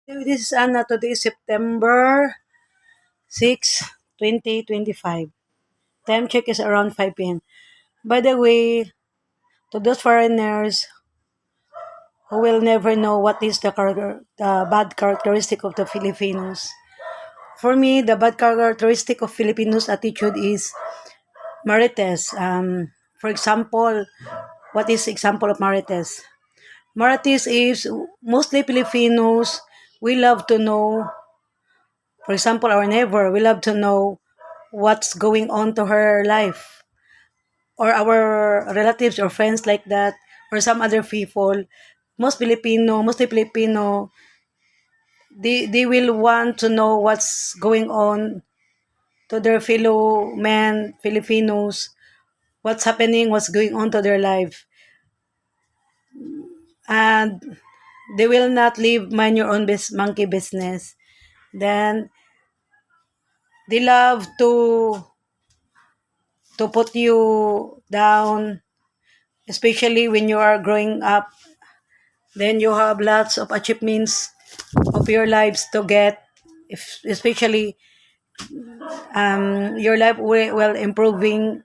This is Anna. Today is September 6, 2025. Time check is around 5 p.m. By the way, to those foreigners who will never know what is the bad characteristic of the Filipinos. For me, the bad characteristic of Filipinos attitude is marites. For example, what is example of marites? Marites is mostly Filipinos. We love to know. For example, our neighbor, we love to know what's going on to her life, or our relatives or friends like that, or some other people. Mostly Filipino, they will want to know what's going on to their fellow men, Filipinos, what's happening, what's going on to their life. And they will not leave mind your own monkey business. Then they love to put you down, especially when you are growing up. Then you have lots of achievements of your lives to get, especially your life will improving.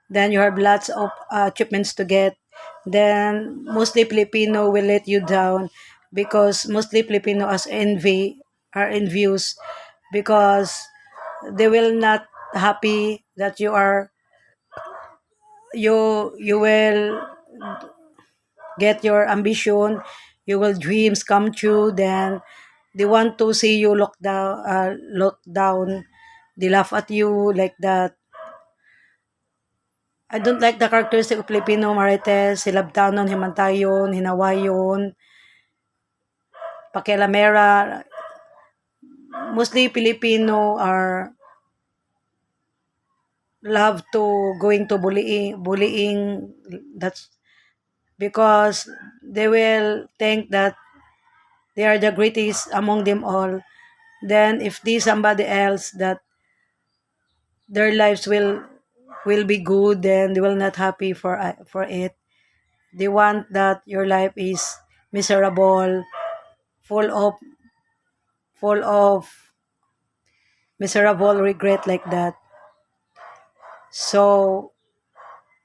Then you have lots of achievements to get. Then mostly Filipino will let you down because mostly Filipino are envious because they will not happy that you will get your ambition, you will dreams come true. Then they want to see you look down. They laugh at you like that. I don't like the characteristic of Filipino marites. Silabtanon, himantayon, hinawayon, pakialamera. Mostly Filipino are love to going to bullying. That's because they will think that they are the greatest among them all. Then if there's somebody else that their lives will be good, then they will not happy for it. They want that your life is miserable, full of full of miserable regret like that. So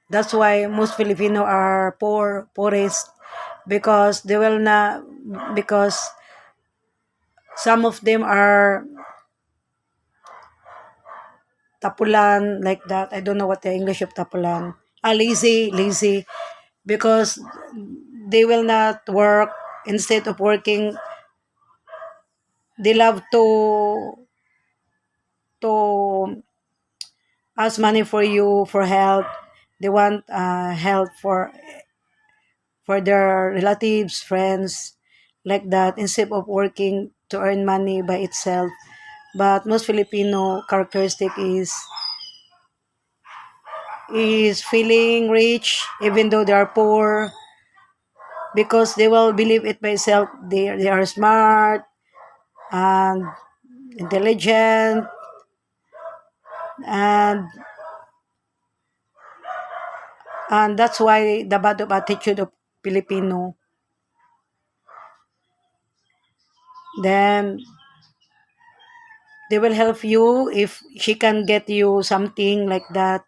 that's why most Filipino are poorest, because they will not, because some of them are tapulan like that. I don't know what the English of tapulan. Lazy, because they will not work. Instead of working, they love to ask money for you for help. They want help for their relatives, friends, like that, instead of working to earn money by itself. But most Filipino characteristic is feeling rich even though they are poor, because they will believe it by itself. They are smart and intelligent, and that's why the bad of attitude of Filipino. Then they will help you if she can get you something like that.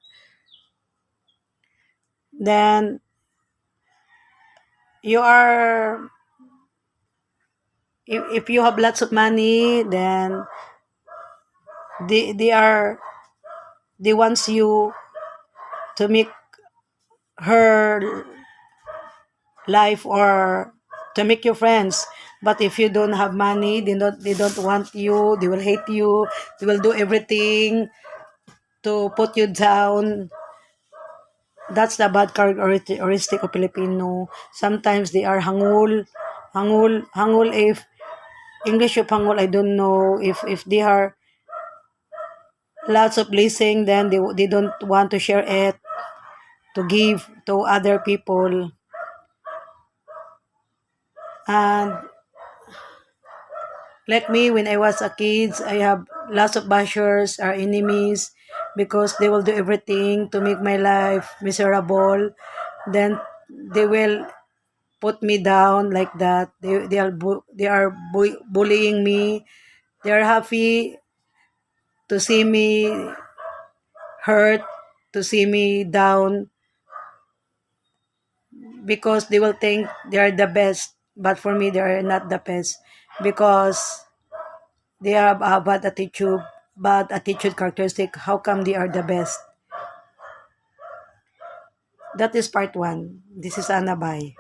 Then you are, if you have lots of money, then they wants you to make her life, or to make you friends. But if you don't have money, they don't want you. They will hate you. They will do everything to put you down. That's the bad characteristic of Filipino. Sometimes they are hangul. If English of hangul, I don't know. If they are lots of blessing, then they don't want to share it, to give to other people. And like me, when I was a kid, I have lots of bashers, our enemies, because they will do everything to make my life miserable. Then they will put me down like that. They are bullying me. They are happy to see me hurt, to see me down, because they will think they are the best. But for me, they are not the best, because they have a bad attitude characteristic. How come they are the best? That is part one. This is Anna Bai.